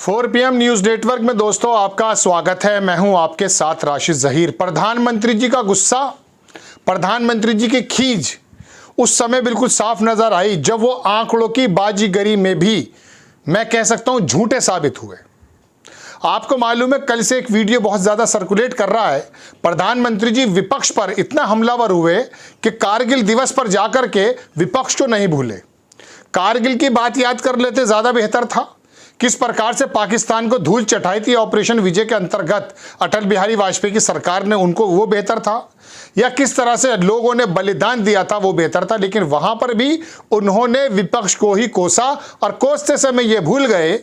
4 PM news network में दोस्तों आपका स्वागत है। मैं हूं आपके साथ राशिद जहीर। प्रधानमंत्री जी का गुस्सा, प्रधानमंत्री जी की खीज उस समय बिल्कुल साफ नजर आई जब वो आंकड़ों की बाजीगरी में भी मैं कह सकता हूं झूठे साबित हुए। आपको मालूम है कल से एक वीडियो बहुत ज्यादा सर्कुलेट कर रहा है। प्रधानमंत्री जी विपक्ष पर इतना हमलावर हुए कि कारगिल दिवस पर जाकर के विपक्ष को नहीं भूले, कारगिल की बात याद कर लेते ज्यादा बेहतर था। किस प्रकार से पाकिस्तान को धूल चटाई थी ऑपरेशन विजय के अंतर्गत अटल बिहारी वाजपेयी की सरकार ने, उनको वो बेहतर था, या किस तरह से लोगों ने बलिदान दिया था वो बेहतर था। लेकिन वहां पर भी उन्होंने विपक्ष को ही कोसा और कोसते समय ये भूल गए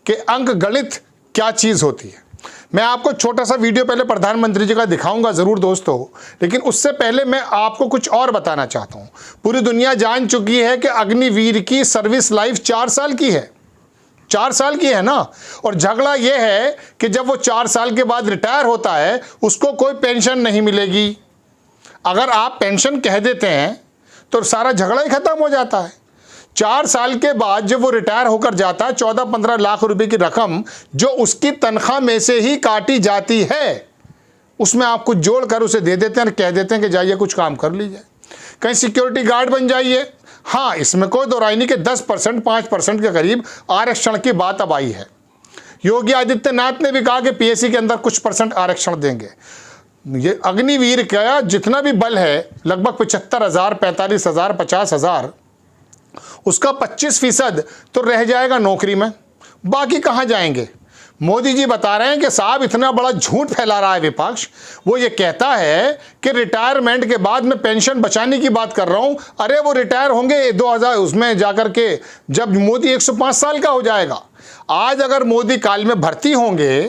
कि अंक गणित क्या चीज होती है। मैं आपको छोटा सा वीडियो पहले प्रधानमंत्री जी का दिखाऊंगा जरूर दोस्तों, लेकिन उससे पहले मैं आपको कुछ और बताना चाहता हूं। पूरी दुनिया जान चुकी है कि अग्निवीर की सर्विस लाइफ 4 साल की है, 4 साल की है ना। और झगड़ा यह है कि जब वो 4 साल के बाद रिटायर होता है उसको कोई पेंशन नहीं मिलेगी। अगर आप पेंशन कह देते हैं तो सारा झगड़ा ही खत्म हो जाता है। 4 साल के बाद जब वो रिटायर होकर जाता है 14-15 लाख रुपए की रकम जो उसकी तनख्वाह में से ही काटी जाती है, उसमें आप कुछ जोड़कर उसे दे देते हैं, कह देते हैं कि जाइए कुछ काम कर लीजिए, कहीं सिक्योरिटी गार्ड बन जाइए। हाँ, इसमें कोई दो राय नहीं कि 10%, 5% के करीब आरक्षण की बात अब आई है। योगी आदित्यनाथ ने भी कहा कि पीएससी के अंदर कुछ % आरक्षण देंगे। ये अग्निवीर का जितना भी बल है लगभग 75,000, 45,000, 50,000, उसका 25% तो रह जाएगा नौकरी में, बाकी कहां जाएंगे। मोदी जी बता रहे हैं कि साहब इतना बड़ा झूठ फैला रहा है विपक्ष। वो ये कहता है कि रिटायरमेंट के बाद मैं पेंशन बचाने की बात कर रहा हूं। अरे वो रिटायर होंगे 2000 उसमें जाकर के जब मोदी 105 साल का हो जाएगा। आज अगर मोदी काल में भर्ती होंगे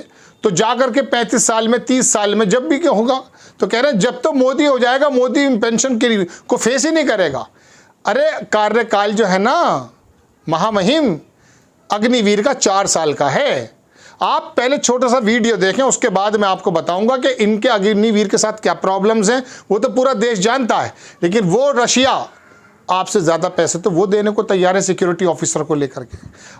तो जाकर के 35 साल में, 30 साल में जब भी क्या होगा, तो कह रहे हैं जब तो मोदी हो जाएगा मोदी पेंशन को फेस ही नहीं करेगा। अरे कार्यकाल जो है ना महामहिम अग्निवीर का 4 साल का है। आप पहले छोटा सा वीडियो देखें, उसके बाद मैं आपको बताऊंगा कि इनके अग्निवीर के साथ क्या प्रॉब्लम्स हैं। वो तो पूरा देश जानता है, लेकिन वो रशिया आपसे ज्यादा पैसे तो वो देने को तैयार है सिक्योरिटी ऑफिसर को लेकर के।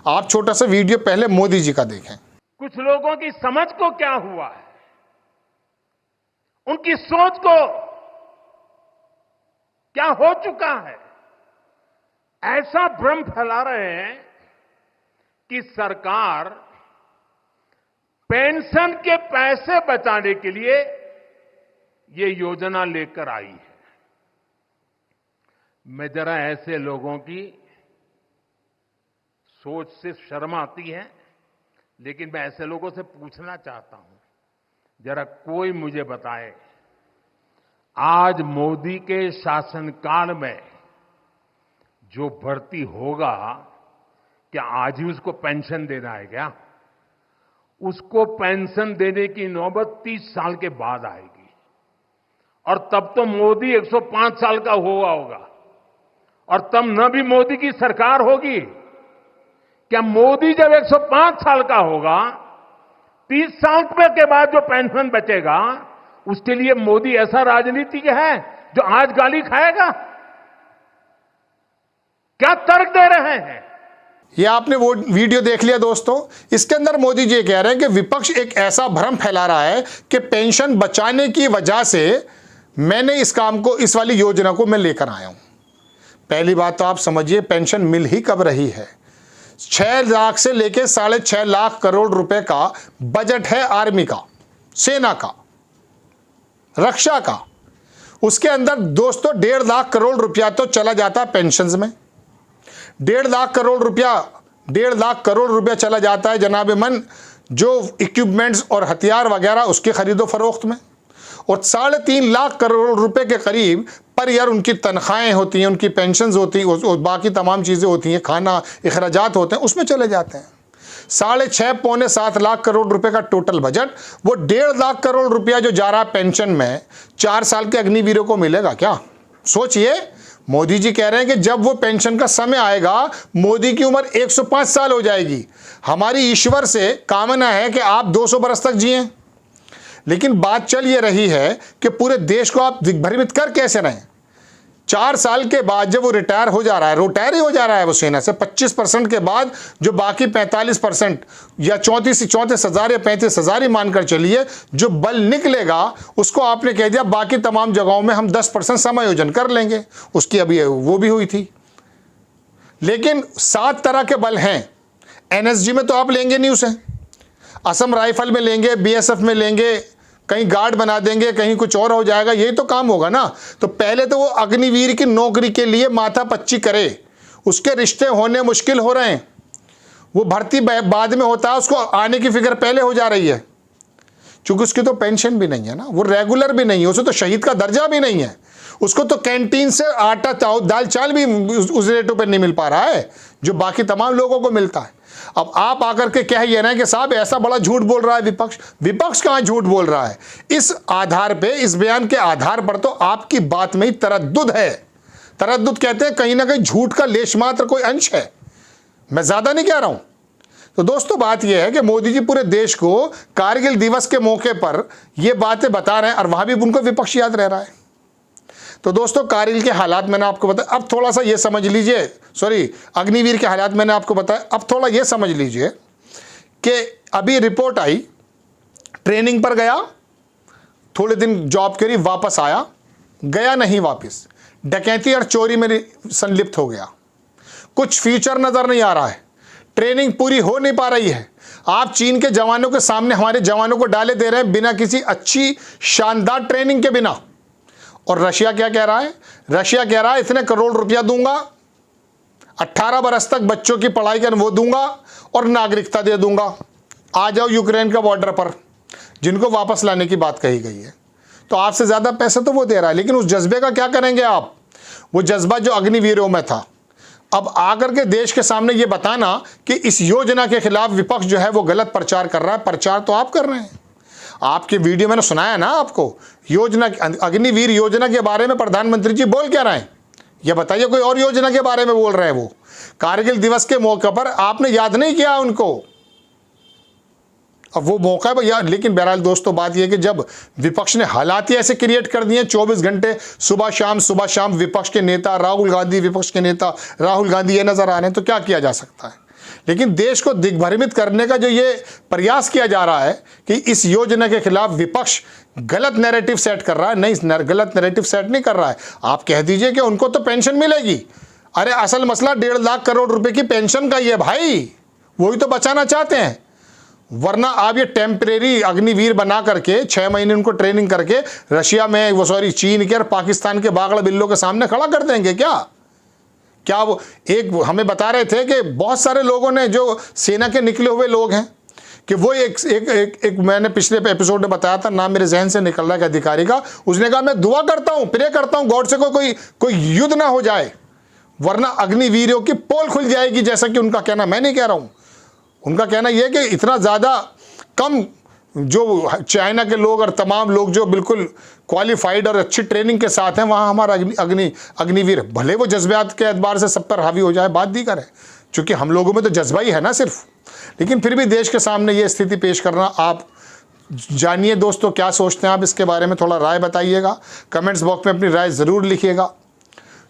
आप छोटा सा वीडियो पहले मोदी जी का देखें। कुछ लोगों की समझ को क्या हुआ है, उनकी सोच को क्या हो चुका है, ऐसा भ्रम फैला रहे हैं कि सरकार पेंशन के पैसे बचाने के लिए ये योजना लेकर आई है। मैं जरा ऐसे लोगों की सोच से शर्म आती है, लेकिन मैं ऐसे लोगों से पूछना चाहता हूं, जरा कोई मुझे बताए आज मोदी के शासनकाल में जो भर्ती होगा क्या आज ही उसको पेंशन देना है क्या? उसको पेंशन देने की नौबत 30 साल के बाद आएगी, और तब तो मोदी 105 साल का हुआ होगा, और तब न भी मोदी की सरकार होगी। क्या मोदी जब 105 साल का होगा, 30 साल के बाद जो पेंशन बचेगा उसके लिए मोदी ऐसा राजनीतिक है जो आज गाली खाएगा? क्या तर्क दे रहे हैं? ये आपने वो वीडियो देख लिया दोस्तों। इसके अंदर मोदी जी कह रहे हैं कि विपक्ष एक ऐसा भ्रम फैला रहा है कि पेंशन बचाने की वजह से मैंने इस काम को, इस वाली योजना को मैं लेकर आया हूं। पहली बात तो आप समझिए पेंशन मिल ही कब रही है। 6 लाख से लेकर 6.5 लाख करोड़ रुपए का बजट है आर्मी का, सेना का, रक्षा का। उसके अंदर दोस्तों 1.5 लाख करोड़ रुपया तो चला जाता है पेंशन में, 1.5 लाख करोड़ रुपया चला जाता है जनाबे मन जो इक्विपमेंट्स और हथियार वगैरह उसके खरीदो फरोख्त में, और 3.5 लाख करोड़ रुपए के करीब पर ईयर उनकी तनख्वाहें होती हैं, उनकी पेंशन्स होती हैं और बाकी तमाम चीज़ें होती हैं, खाना अखराजात होते हैं, उसमें चले जाते हैं। 6.5 पौने 7 लाख करोड़ रुपए का टोटल बजट, वो 1.5 लाख करोड़ रुपया जो जा रहा है पेंशन में, 4 साल के अग्निवीरों को मिलेगा क्या? सोचिए। मोदी जी कह रहे हैं कि जब वो पेंशन का समय आएगा मोदी की उम्र 105 साल हो जाएगी। हमारी ईश्वर से कामना है कि आप 200 बरस तक जिएं, लेकिन बात चल ये रही है कि पूरे देश को आप दिग्भ्रमित कर कैसे रहें। 4 साल के बाद जब वो रिटायर हो जा रहा है, रिटायर ही हो जा रहा है वो सेना से, 25% के बाद जो बाकी 45% या 34,000 या 35,000 ही मानकर चलिए जो बल निकलेगा, उसको आपने कह दिया बाकी तमाम जगहों में हम 10% समायोजन कर लेंगे। उसकी अभी वो भी हुई थी। लेकिन 7 तरह के बल हैं। एनएसजी में तो आप लेंगे नहीं उसे, असम राइफल में लेंगे, बीएसएफ में लेंगे, कहीं गार्ड बना देंगे, कहीं कुछ और हो जाएगा, यही तो काम होगा ना। तो पहले तो वो अग्निवीर की नौकरी के लिए माथा पच्ची करे, उसके रिश्ते होने मुश्किल हो रहे हैं। वो भर्ती बाद में होता है, उसको आने की फिक्र पहले हो जा रही है, क्योंकि उसकी तो पेंशन भी नहीं है ना, वो रेगुलर भी नहीं है, उसे तो शहीद का दर्जा भी नहीं है, उसको तो कैंटीन से आटा दाल चावल भी उस रेटों पर नहीं मिल पा रहा है जो बाकी तमाम लोगों को मिलता है। अब आप आकर के कह ये रहे हैं कि साहब ऐसा बड़ा झूठ बोल रहा है विपक्ष। विपक्ष कहां झूठ बोल रहा है? इस आधार पे, इस बयान के आधार पर तो आपकी बात में ही तरद्दुद है। तरद्दुद कहते हैं कहीं ना कहीं झूठ का लेश मात्र कोई अंश है, मैं ज्यादा नहीं कह रहा हूं। तो दोस्तों बात यह है कि मोदी जी पूरे देश को कारगिल दिवस के मौके पर यह बातें बता रहे हैं और वहां भी उनको विपक्ष याद रह रहा है। तो दोस्तों कारगिल के हालात मैंने आपको बताया, अब थोड़ा सा ये समझ लीजिए, सॉरी अग्निवीर के हालात मैंने आपको बताया, अब थोड़ा ये समझ लीजिए कि अभी रिपोर्ट आई, ट्रेनिंग पर गया, थोड़े दिन जॉब करी, वापस आया, गया नहीं वापस, डकैती और चोरी में संलिप्त हो गया, कुछ फ्यूचर नजर नहीं आ रहा है, ट्रेनिंग पूरी हो नहीं पा रही है। आप चीन के जवानों के सामने हमारे जवानों को डाले दे रहे हैं बिना किसी अच्छी शानदार ट्रेनिंग के बिना। और रशिया क्या कह रहा है? रशिया कह रहा है इतने करोड़ रुपया दूंगा, 18 बरस तक बच्चों की पढ़ाई कर वो दूंगा और नागरिकता दे दूंगा, आ जाओ यूक्रेन का बॉर्डर पर, जिनको वापस लाने की बात कही गई है। तो आपसे ज्यादा पैसे तो वो दे रहा है, लेकिन उस जज्बे का क्या करेंगे आप? वो जज्बा जो अग्निवीरों में था, अब आकर के देश के सामने ये बताना कि इस योजना के खिलाफ विपक्ष जो है वो गलत प्रचार कर रहा है। प्रचार तो आप कर रहे हैं, आपके वीडियो मैंने सुनाया ना आपको, योजना अग्निवीर योजना के बारे में प्रधानमंत्री जी बोल क्या रहे हैं? ये बताइए, कोई और योजना के बारे में बोल रहे हैं वो? कारगिल दिवस के मौके पर आपने याद नहीं किया उनको, अब वो मौका है यार। लेकिन बहरहाल दोस्तों बात यह कि जब विपक्ष ने हालात ही ऐसे क्रिएट कर दिए, 24 घंटे सुबह शाम विपक्ष के नेता राहुल गांधी, विपक्ष के नेता राहुल गांधी ये नजर आ रहे हैं, तो क्या किया जा सकता है? लेकिन देश को दिग्भ्रमित करने का जो ये प्रयास किया जा रहा है कि इस योजना के खिलाफ विपक्ष गलत नैरेटिव सेट कर रहा है, नहीं, गलत नैरेटिव सेट नहीं कर रहा है। आप कह दीजिए कि उनको तो पेंशन मिलेगी। अरे असल मसला 1.5 लाख करोड़ रुपए की पेंशन का ही है भाई, वही तो बचाना चाहते हैं। वरना आप ये टेम्परेरी अग्निवीर बना करके 6 महीने उनको ट्रेनिंग करके रशिया में, वो सॉरी चीन के और पाकिस्तान के बागड़ बिल्लों के सामने खड़ा कर देंगे क्या वो एक हमें बता रहे थे कि बहुत सारे लोगों ने, जो सेना के निकले हुए लोग हैं, कि वो एक मैंने पिछले एपिसोड में बताया था, नाम मेरे जहन से निकल रहा है अधिकारी का, उसने कहा मैं दुआ करता हूं, प्रे करता हूं गॉड से कोई युद्ध ना हो जाए, वरना अग्निवीरों की पोल खुल जाएगी, जैसा कि उनका कहना, मैं नहीं कह रहा हूं। उनका कहना यह कि इतना ज़्यादा कम जो चाइना के लोग और तमाम लोग जो बिल्कुल क्वालिफाइड और अच्छी ट्रेनिंग के साथ हैं, वहाँ हमारा अग्निवीर भले वो जज्बात के एतबार से सब पर हावी हो जाए, बात दीगर है, क्योंकि हम लोगों में तो जज्बा ही है ना सिर्फ। लेकिन फिर भी देश के सामने ये स्थिति पेश करना, आप जानिए दोस्तों क्या सोचते हैं आप इसके बारे में, थोड़ा राय बताइएगा, कमेंट्स बॉक्स में अपनी राय ज़रूर लिखिएगा।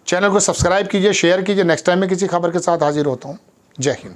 चैनल को सब्सक्राइब कीजिए, शेयर कीजिए। नेक्स्ट टाइम में किसी खबर के साथ हाजिर होता हूँ। जय हिंद।